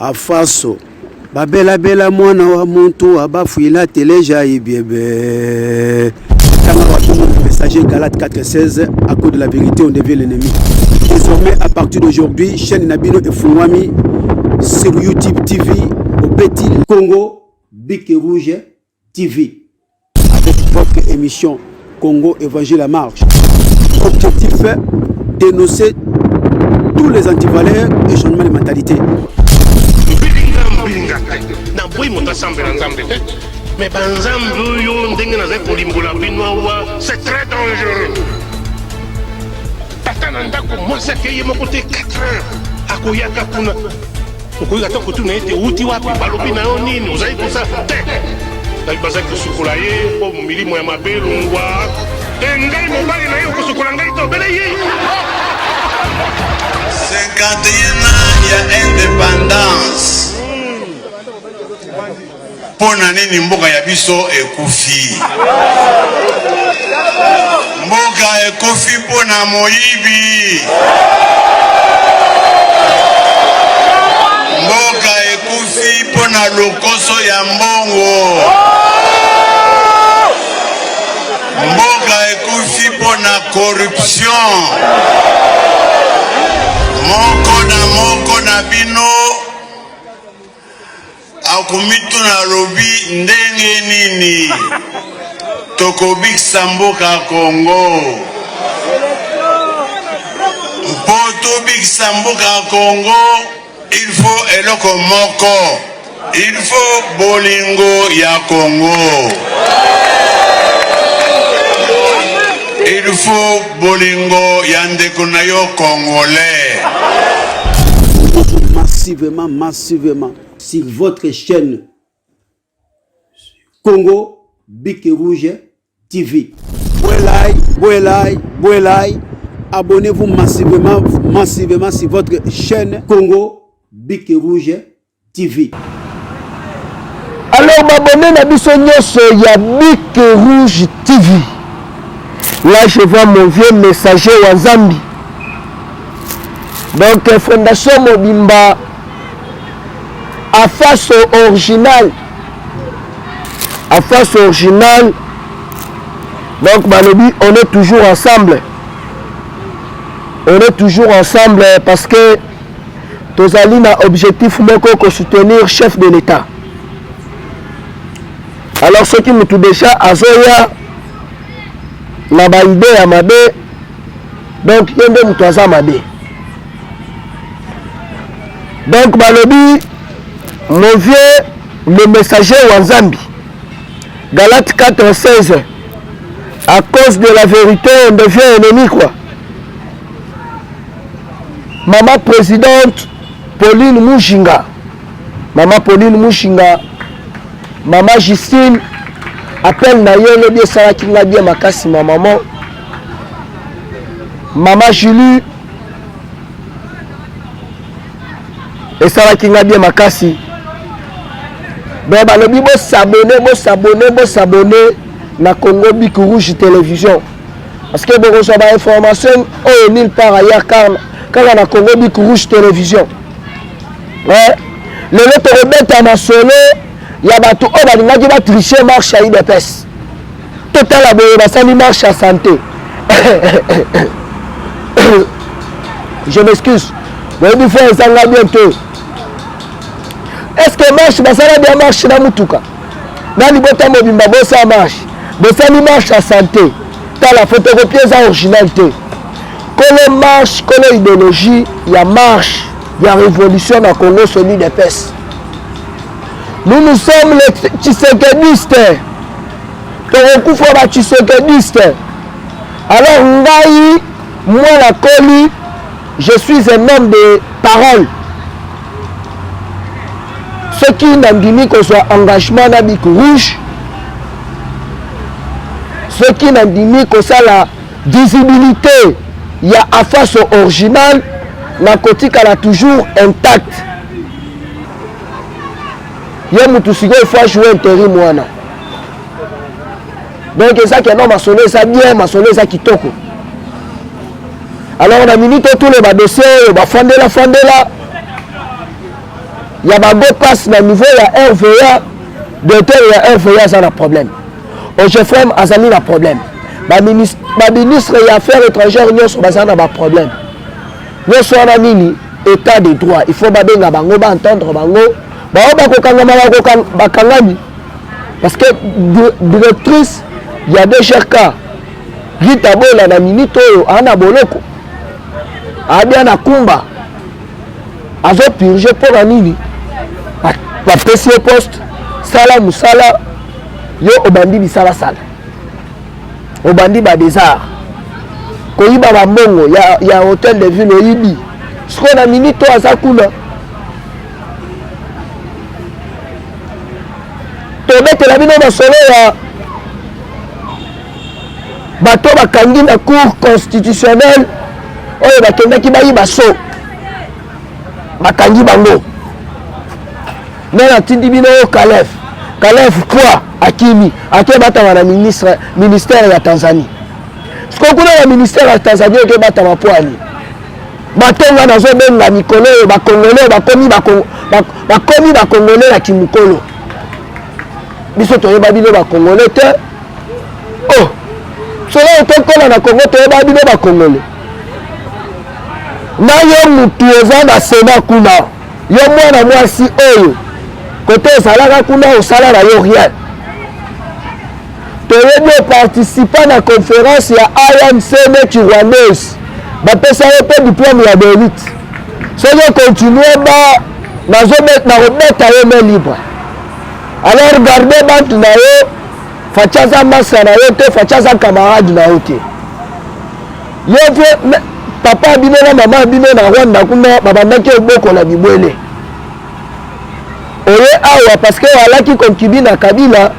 Afaso babela bela mwana wa muntu abafuila teleja ibiebe. Messager Galate 4:16, à cause de la vérité on devient l'ennemi. Désormais à partir d'aujourd'hui, chaîne Nabino et Fouwami sur YouTube TV au petit Congo Bic et Rouge TV avec votre émission Congo Évangile à marche. Objectif dénoncer tous les antivaleurs et changement de mentalité. Mais c'est très dangereux. Tatananda moi c'est que mon côté 4 ans akoyaka kuna okoyaka ko tuna ete uti wapi balobi na yo nini uzai kosa te na baza ko sukula ye po milimo ya mabelungwa engai mobali na yo ko sukula ngai to bele ye 51 ans ya indépendance. Pona nini mboka ya biso ekufi mboka ekufi pona moyibi mboka ekufi pona lokoso ya mbongo mboka ekufi pona corruption moko na bino akumitu na lobi ndenge nini tokobikisa mboka Congo mpo tobikisa mboka Congo il faut eloko moko il faut bolingo ya Congo il faut bolingo ya ndeko na yo congolais massivement sur votre chaîne Congo Bic et Rouge TV. Abonnez-vous massivement sur votre chaîne Congo Bic et Rouge TV. Alors m'abonner na biso nyonso ya Bic et Rouge TV. Là je vois mon vieux messager Wanzambi. Donc Fondation Mobimba à face original. À face original. Donc Malobi, on est toujours ensemble. On est toujours ensemble parce que Tozali na objectif moko ko soutenir le chef de l'État. Alors ceux qui me tout déjà azoya na ba idée ya mabe. Donc yende mutwaza mabe. Donc Malobi, mon vieux, le messager Wanzambi, Galate 4:16, à cause de la vérité, on devient ennemi, quoi. Maman présidente Pauline Mouchinga, maman Pauline Mouchinga, maman Justine, appelle Nayele bien Saraki Nabia Makasi, ma maman, maman Julie, et Saraki Nabia Makasi. Ben balobi bo s'abonner na Congo Bic Rouge Télévision parce que bon ça ba information oh nulle part ailleurs quand na Congo Bic Rouge Télévision ouais le lettre rebeta na solo ya bato o balingaki ba tricher marche à IDPS total aboye basali marche à santé je m'excuse bon il faut ezanga bientôt. Est-ce que marche basala bien marche na mutuka nani bota mobimba bosa marche bosali marche à santé ta la photocopie za originalité kolo marche kolo idéologie ya marche ya révolution na Congo solide de pes nous sommes les Tshisekedistes tokokufa ba Tshisekedistes alors ngai moi la coli je suis un homme de parole. Ce qui n'a dit que soit engagement dans Bic Rouge, ce qui n'a dit que ça la visibilité, il y a à face original, la côté qu'elle a toujours intact. Il y a Moutoussigo, il faut jouer intérim. Donc c'est ça qui est non, ma sonné ça bien, ma sonné ça qui toque. Alors on a mis tous les dossiers, on va fonder là. il y a un beau passe au niveau de RVA, directeur de RVA, ça a un problème. Au GFM, ça a un problème. Le ministre des Affaires étrangères, nous avons un problème. Nous avons un état de droit. Il faut entendre parce que directrice, il y a des cas. Rita Bola na minito ana boloko. Abia na kumba. Azo purger pour anini. Ba pesi poste sala musala yo obandi bisala sala. Obandi ba desart. Ko yiba ba mbongo ya hôtel de ville oyibi. Siko na minito azakula. To bete la bino ba solo ya bato bakangi na cour constitutionnelle oyo bakendaki bayiba so bakangi bango nana tindi bino oyo Kalef kwa akimi ake batama na ministère ya Tanzanie siko kuna na ministère ya Tanzanie eke batama poani batonga nazobenga mikolo oyo bakongole bakomi bakongole na kimukolo biso toyeba bino bakongole te oh cela est na Congo toyeba bino bakongole na yo mutu eza na Sénat kuna yo mwana mwasi oyo kote ezalaka kuna osala na yo rien toyebi participa na conférence ya ANC neti rwandaise bapesa yo mpe diplôme ya d'élite soki continue na robeta yo main libre alors garde bantu na yo fachaza masa na yo te fachaza camarade na yo te yo fe papa bino na mama bino na Rwanda kuna babandaki obokola bibwele oye awa parce que walaki concubine na Kabila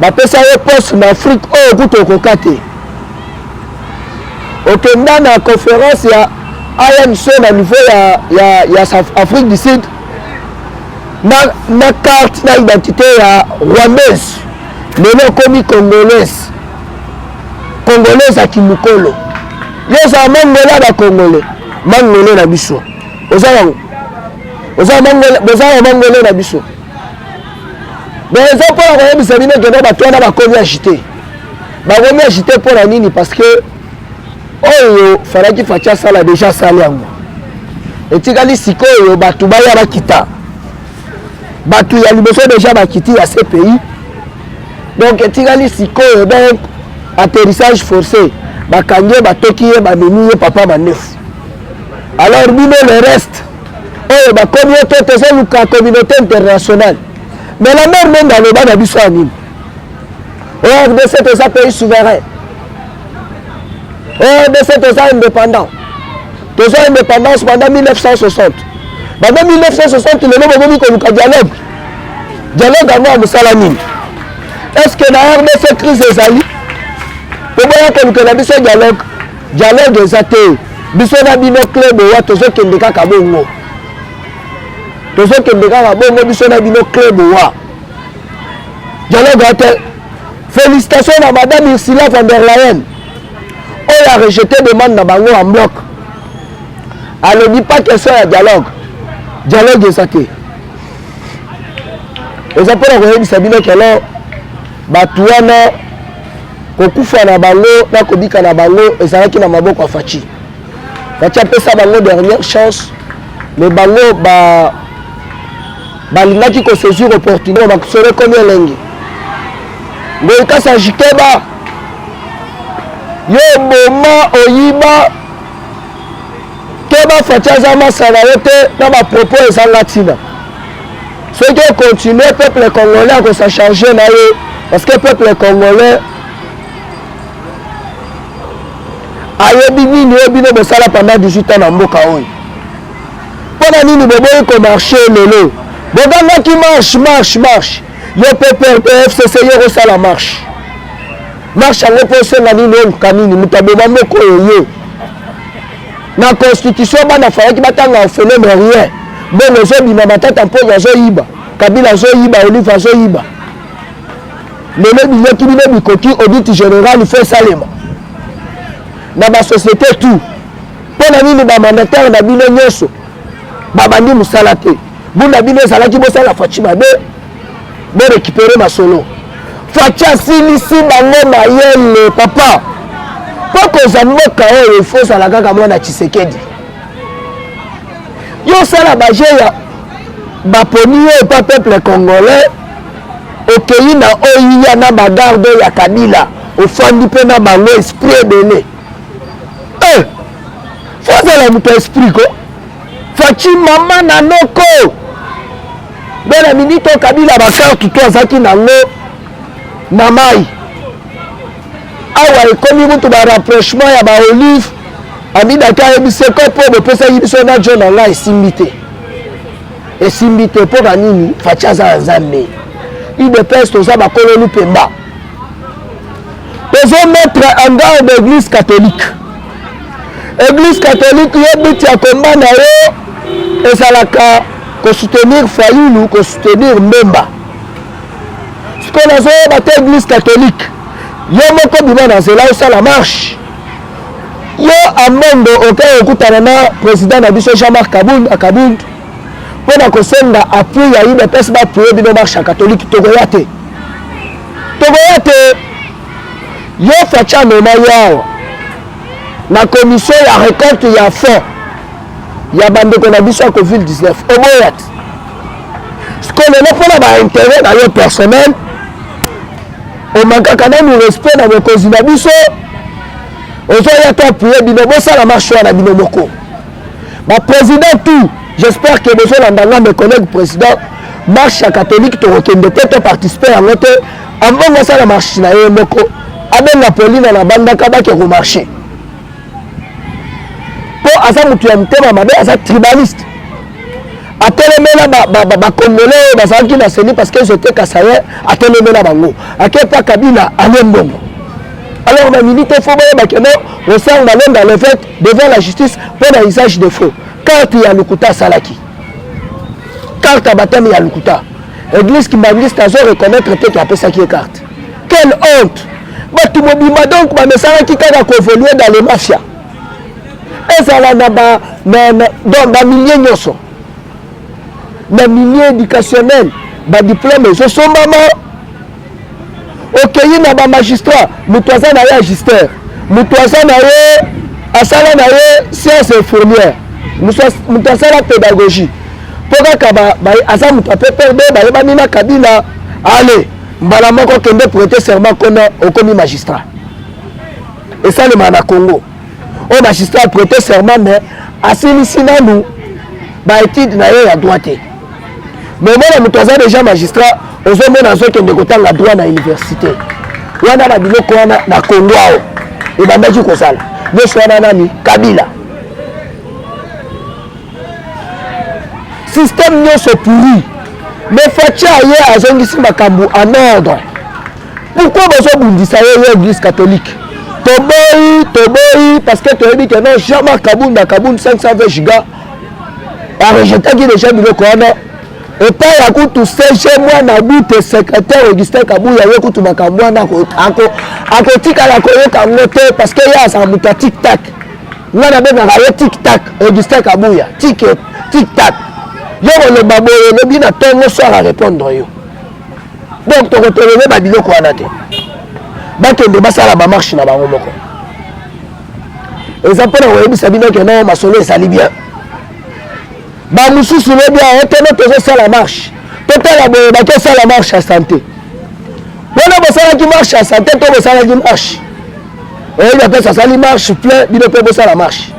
bapesa yo poste na Afrique oyo kuto okokate okenda na conférence ya ANC na niveau ya Afrique du Sud na carte na identité ya rwandaise lelo komi congolaise à kimukolo yo za mangola ba congolais mangolo na biso oza mangolo na biso mais ça pour la yebisa bino que ba twana ba komi agité pour la nini parce que oyo faraki facha sala déjà sala yango etikali sikoyo batu baya bakita batu ya liboso déjà bakiti ya CPI. Donc etikali sikoyo donc atterrissage forcé bakange batoki ye bamemi ye papa manef alors bino le reste oyo bakomi to tozaluka communauté internationale mais la mer même dans le bas na biso anini RDC toza pays souverain RDC toza indépendant toza indépendance pendant 1960 pendant 1960 lelo bokomi koluka dialogue yango ya mosala nini. Est-ce que na RDC crise ezali oboya koluka na biso dialogue eza te biso na bino club oyo tozokende kaka bongo biso na bino club oyo dialogue ate. Félicitations à madame Ursula von der Leyen oyo a rejeté demande na bango en bloc alobi pas question ya dialogue eza te eza mpona koyebisa bino kelo bato wana kokufa na bango na kobika na bango ezalaki na maboko ya Faci apesa bango dernière chance mais bango balingaki kosaisir opportunité bakosole komi elenge ngoyikasa jikeba yo boma oyiba keba Faci aza masa na yo te na bapropos ezanga ntina soki okontinue peuple congolais akosa charge na ye parce que peuple congolais ayebi nini oyo bino bosala pendant 18 ans na mboka oyo mpona nini boboyi komarche lelo bogangaki marche yo PPRD FCC yo kosala marche yango mpo osenga nini oluka nini moto abeba moko oyo ye na constitution bana fayaki batanga ofele me rien bongo ozobima matata mpozo azoyiba Kabila azoyiba Olive azoyiba lelo bileki bino bikoki audit général ifo esalema na basociété tout mpona nini bamandataire na bino nyonso babandi mosala te bunda bino ezalaki bosala faci mabe borécupere masolo faci asilisi bango mayele papa mpo kozwa mboka oyo ifo osala kaka mwana Tshisekedi yo osala baje ya baponi oyo pa peuple congolais okei na oyiya na bagarde ya Kabila ofandi mpe na bango esprit ebele fozala moto esprit ko faci mama na noko bena minito Kabila bakarte to azaki nango na mai awa ekomi mutu barapprochement ya baolive amidaki ayebiseko mpo bopesaki biso na jo na ngai esimbi te mpo banini faci aza na nzambe idps toza bakololi pemba tozomettre en garde église catholique yo biti ya komba na yo ezalaka kosoutenir Fayulu, kosoutenir Mbemba siko nazoyeba te église catholique yo moko bima na nzela osala marche yo amondo okei okutana na président na biso Jean-Marc Kabund mpona kosenga appui ya UDPS baapuye bino marche ya catholique tokoya te yo faci amema yawa na commission ya récolte ya fonds ya bandeko na biso ya covid-19 oboya te siko lelo mpona baintérêt na yo personnel omankaka nanu respect na bokonzi na biso ozoya to appuye bino bosala marche wana bino moko baprésident tout j'espère que bozolanda mes collègues président marche ya catholique tokokende te to participer yango te ambongo asala marche na ye moko abenga Pauline na bandaka bake komarche mpo aza motu ya motema mabe aza tribaliste atelemela bakongole oyo bazalaki na seni parce que j'étais kasaye atelemela bango akepa Kabila ale mbongo alors na minute fo boyeba keno osang balonda le fait devant la justice mpo na usage de faux carte ya lukuta asalaki carte ya batame ya lukuta église kimbangiste azo reconnaître te ki apesaki ye carte quelle honte bato mobima donc bamesalaki kaka koévoluer dans les mafia ezala na bamilie nyonso na milieu éducationnel badiplôme ezosombama okei na bamagistrat moto aza na ye agister moto aza na ye asala na ye science infirmière moto asala pédagogie mpo kaka aza moto apeperde bayebani na Kabila ale mbala moko kende prêter serment kona okomi magistrat esalema na Congo oyo magistrat prêter serment mais asilisi nanu baétude na ye ya droit te mais mona moto aza déjà magistrat ozomona azokende kotanga droit na université wana na biloko wana na Congo awo ebandaki kozala nyonso wana nani Kabila système nyonso pourri mais faci aye azongisi makambo en ordre pourquoi bozobundisa ye église catholique toboyi parce que toyebi ke non Jean-Marc Kabund 520 giga arejetaki déjà biloko wana epai ya kutu CG mwana bute secrétaire Augustin Kabuya ye kutu makambo wana akotikala koyoka ngo te parce que ye azala moto ya tic-tac ngana bengaka ye tic-tac Augustin Kabuya tic-tac yo koloba boye lobi na ntongo soir a répondre yo donc tokoteleme babiloko wana te bakende basala bamarche na bango moko eza mpona koyebisa bino ke no masolo esali bien bamosusu lobi aotene tozosala marche totala boye bakosala marche ya santé wana bosalaki marche ya santé to bosalaki marche oyebi apesa asali marche plein bino mpe bosala marche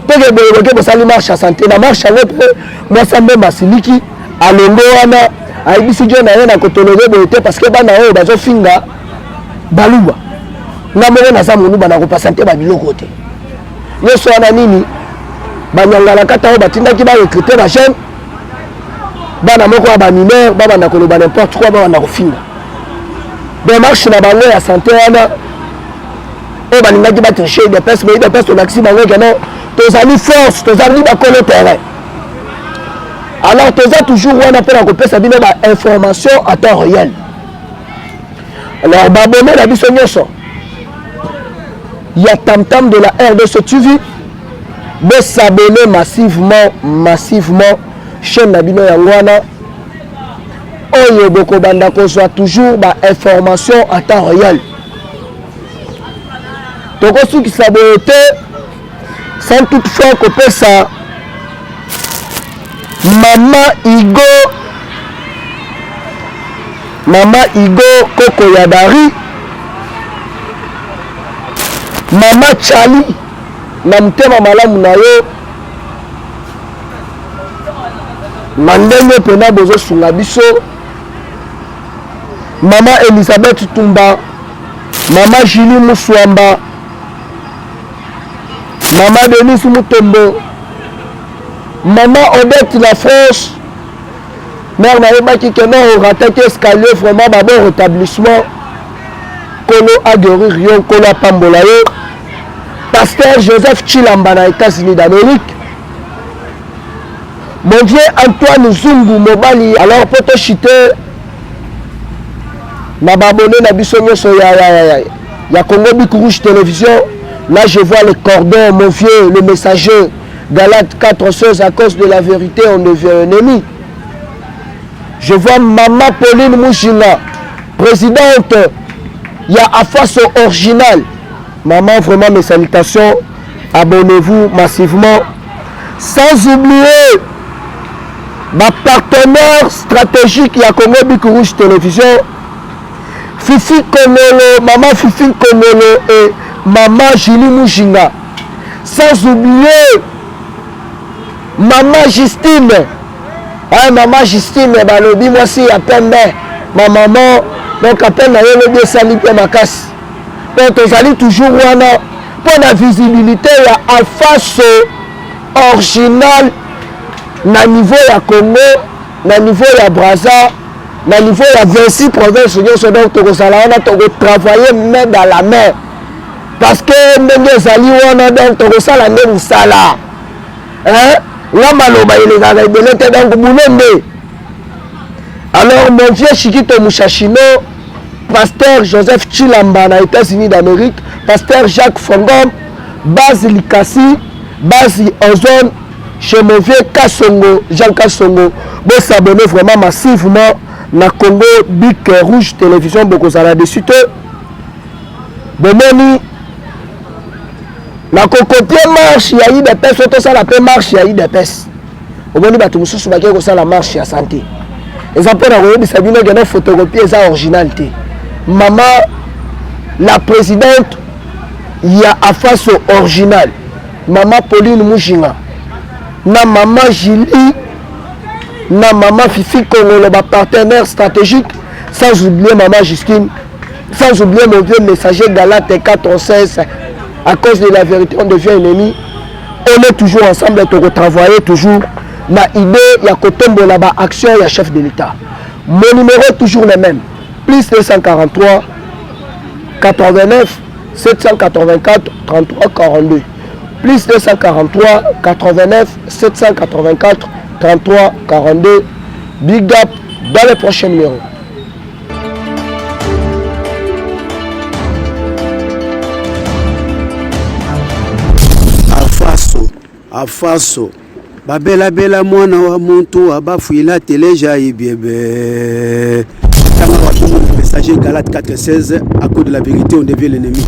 toke boye boke bosali marche ya santé na marche yango mpe mwasa Mbemba asiliki alongo wana ayebisi jo na ye na kotologe boye te parce que bana oyo bazofinga baluba nga moko naza monuba na kopasa te babiloko te nyonso wana nini banyangala kata oyo batindaki barekrute bajeune bana moko ya bamineur babanda koloba n'importe quoi babanda kofinga demarche na bango ya santé wana oyo balingaki batriche UDPS mais UDPS tolakisi bango keno tozali force tozali bakolo terrain alors toza toujours wana mpona kopesa bino bainformation à temps réel alors babone na biso nyonso ya tam-tam de la RDC TV de s'abonner massivement chaîne na bino yango wana oyo bokobanda kozwa toujours ba information à temps réel. Tokosukisa boye te sans toutefois kopesa Mama Igo Koko Yadari, Mama Chali na mtema malamu na yo mandenge pena bozo sunga biso, Mama Elisabeth Tumba, Mama Julie Muswamba, Mama Denise Mutombo, Mama Odette La France, Mère Naïba qui a rattaqué escalier, vraiment bon rétablissement. Kolo Aguerri Rion, Kolo Pambolaye, Pasteur Joseph Chilamba na États-Unis d'Amérique. Mon Dieu Antoine Zungu Mobali, alors pour te chiter, ma babonné na bisonyo so ya Congo Bic Rouge Télévision. Là je vois le cordon, mon vieux, le messager, Galates 4:16, à cause de la vérité on devient ennemi. Je vois Maman Pauline Mouchina, présidente, il y a Afaso original. Maman, vraiment mes salutations, abonnez-vous massivement. Sans oublier ma partenaire stratégique, il y a Congo Bic Rouge Télévision, Fifi Konolo, Maman Fifi Konolo et Maman Julie Mouchina. Sans oublier Maman Justine. Ah, Maman Justine, balobi moi si à peine ma maman, donc à peine elle bien sali bien ma casse. Donc on salue toujours wana pour la visibilité ya Alpha original na niveau ya Congo, na niveau ya Brazza, na niveau ya 26 provinces donc to sala wana to travailler main dans la main. Parce que ndenge sali wana donc to sala ndenge sala. Hein? Alors mon vieux Chikito Mouchachino, Pasteur Joseph Chilamba na États-Unis d'Amérique, Pasteur Jacques Fongom, Base Likasi, Base Ozone, chez mon vieux Kassongo, Jean Kassongo. Vous s'abonnez vraiment massivement na Congo Bic Rouge Télévision, beaucoup ça là-dessus. Bomoni na kokopier marche ya IDPS auto ça la marche ya IDPS omoni bato mususu bakye ko ça la marche ya santé exemple na koyebi sabino gena photocopier ça originalité. Maman la présidente ya Afaso original, Maman Pauline Mouchinga na Maman Julie na Maman Fifi Kongo ba partenaire stratégique, sans oublier Maman Justine, sans oublier mon vieux messager Galates 4:16. À cause de la vérité, on devient ennemi. On est toujours ensemble, on travaille toujours. Ma idée, il y a Kotombo là-bas, action, il y a chef de l'État. Mon numéro est toujours le même. Plus 243 89 784 33 42. Plus 243 89 784 33 42. Big up dans les prochains numéros. Afaso babela bela mwana wa muntu abafuila teleja ibiebe tanga watu messager Galates 4:16 à cause de la vérité on devient l'ennemi.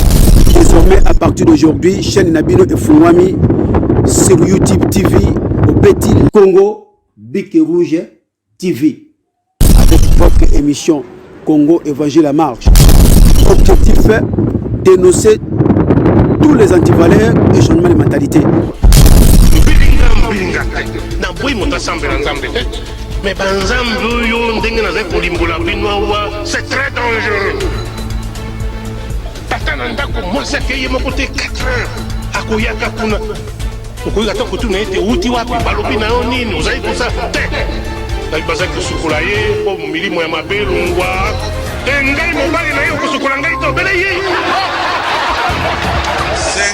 Désormais à partir d'aujourd'hui chaîne Nabino et Fouwami sur YouTube TV au petit Congo Bic Rouge TV avec votre émission Congo Évangile à marche. Objectif dénoncer tous les antivaleurs et changement de mentalité. Na boy monta sambe na nzambe te mais banzambe yo ndenge na zeko limbola binoa c'est très dangereux. Tata na ndako mwasi akeye moko te 4 heures akoyaka kuna okoyaka to kutuna ete uti wapi balobi na yo nini ozali kosa te na bazaki sukola ye po milimo ya mabelungwa ngai mobali na yo kosukola ngai to bele ye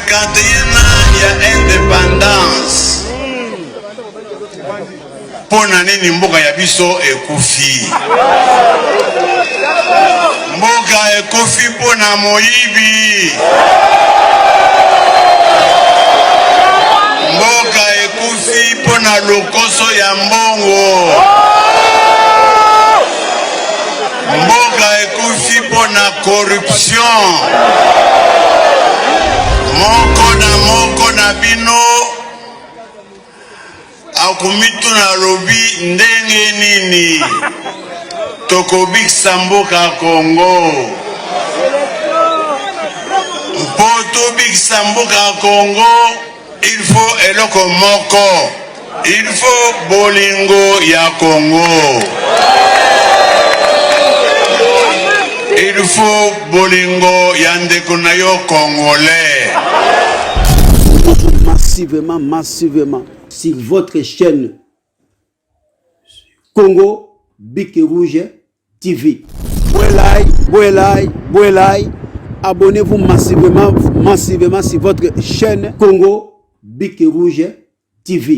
51 ans ya indépendance. Pona nini mboka ya biso ekufi? Mboka ekufi pona moyibi. Mboka ekufi pona lokoso ya mbongo. bolingo. Mboka ekufi pona corruption. Moko na bino akumitu na lobi ndenge nini tokobikisa mboka Congo. Mpo tobikisa mboka Congo, il faut eloko moko. Il faut bolingo ya Congo. Il faut bolingo ya ndeko na yo congolais. Massivement sur votre chaîne Congo Bic Rouge TV. Boelai. Abonnez-vous massivement sur votre chaîne Congo Bic Rouge TV.